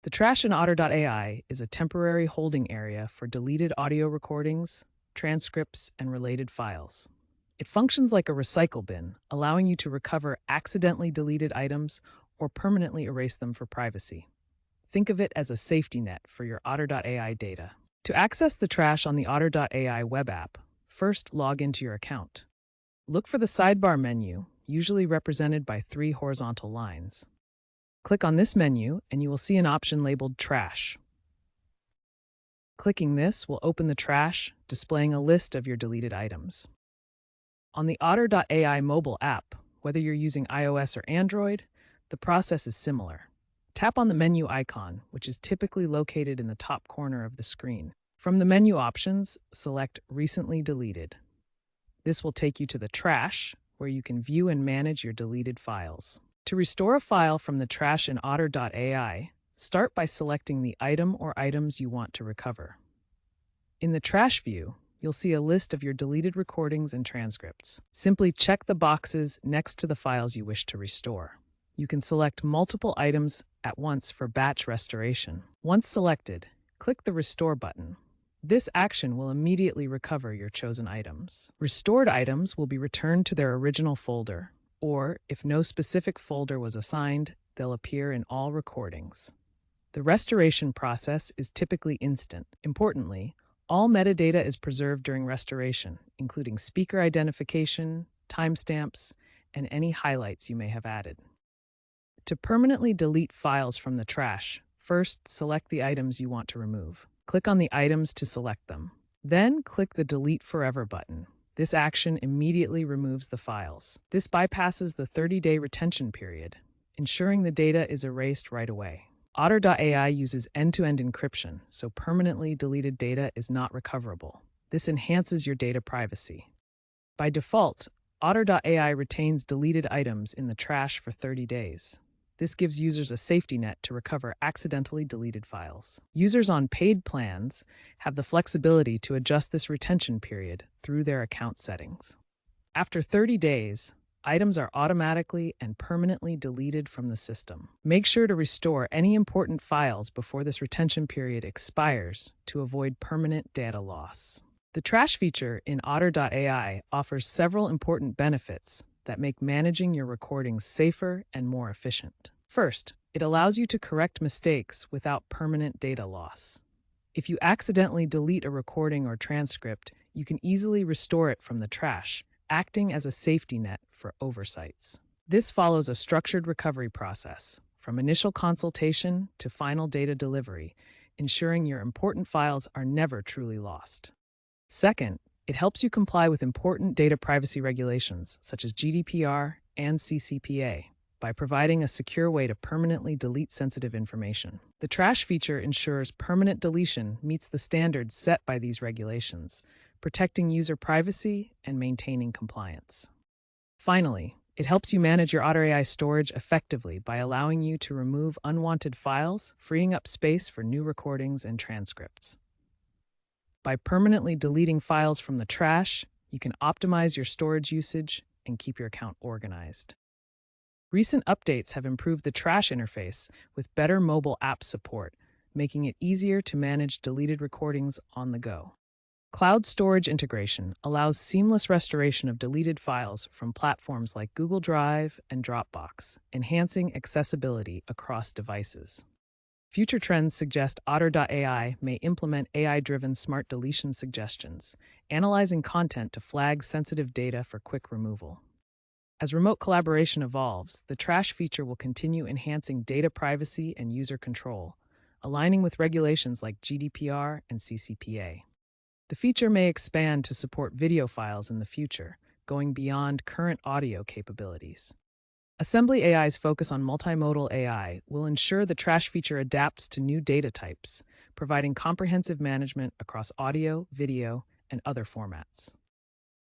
The trash in Otter.ai is a temporary holding area for deleted audio recordings, transcripts, and related files. It functions like a recycle bin, allowing you to recover accidentally deleted items or permanently erase them for privacy. Think of it as a safety net for your Otter.ai data. To access the trash on the Otter.ai web app, first log into your account. Look for the sidebar menu, usually represented by 3 horizontal lines. Click on this menu and you will see an option labeled Trash. Clicking this will open the trash, displaying a list of your deleted items. On the Otter.ai mobile app, whether you're using iOS or Android, the process is similar. Tap on the menu icon, which is typically located in the top corner of the screen. From the menu options, select Recently Deleted. This will take you to the trash, where you can view and manage your deleted files. To restore a file from the trash in Otter.ai, start by selecting the item or items you want to recover. In the trash view, you'll see a list of your deleted recordings and transcripts. Simply check the boxes next to the files you wish to restore. You can select multiple items at once for batch restoration. Once selected, click the Restore button. This action will immediately recover your chosen items. Restored items will be returned to their original folder, or if no specific folder was assigned, they'll appear in all recordings. The restoration process is typically instant. Importantly, all metadata is preserved during restoration, including speaker identification, timestamps, and any highlights you may have added. To permanently delete files from the trash, first select the items you want to remove. Click on the items to select them. Then click the Delete Forever button. This action immediately removes the files. This bypasses the 30-day retention period, ensuring the data is erased right away. Otter.ai uses end-to-end encryption, so permanently deleted data is not recoverable. This enhances your data privacy. By default, Otter.ai retains deleted items in the trash for 30 days. This gives users a safety net to recover accidentally deleted files. Users on paid plans have the flexibility to adjust this retention period through their account settings. After 30 days, items are automatically and permanently deleted from the system. Make sure to restore any important files before this retention period expires to avoid permanent data loss. The trash feature in Otter.ai offers several important benefits that make managing your recordings safer and more efficient. First, it allows you to correct mistakes without permanent data loss. If you accidentally delete a recording or transcript, you can easily restore it from the trash, acting as a safety net for oversights. This follows a structured recovery process, from initial consultation to final data delivery, ensuring your important files are never truly lost. Second, it helps you comply with important data privacy regulations such as GDPR and CCPA by providing a secure way to permanently delete sensitive information. The trash feature ensures permanent deletion meets the standards set by these regulations, protecting user privacy and maintaining compliance. Finally, it helps you manage your Otter.ai storage effectively by allowing you to remove unwanted files, freeing up space for new recordings and transcripts. By permanently deleting files from the trash, you can optimize your storage usage and keep your account organized. Recent updates have improved the trash interface with better mobile app support, making it easier to manage deleted recordings on the go. Cloud storage integration allows seamless restoration of deleted files from platforms like Google Drive and Dropbox, enhancing accessibility across devices. Future trends suggest Otter.ai may implement AI-driven smart deletion suggestions, analyzing content to flag sensitive data for quick removal. As remote collaboration evolves, the trash feature will continue enhancing data privacy and user control, aligning with regulations like GDPR and CCPA. The feature may expand to support video files in the future, going beyond current audio capabilities. Assembly AI's focus on multimodal AI will ensure the trash feature adapts to new data types, providing comprehensive management across audio, video, and other formats.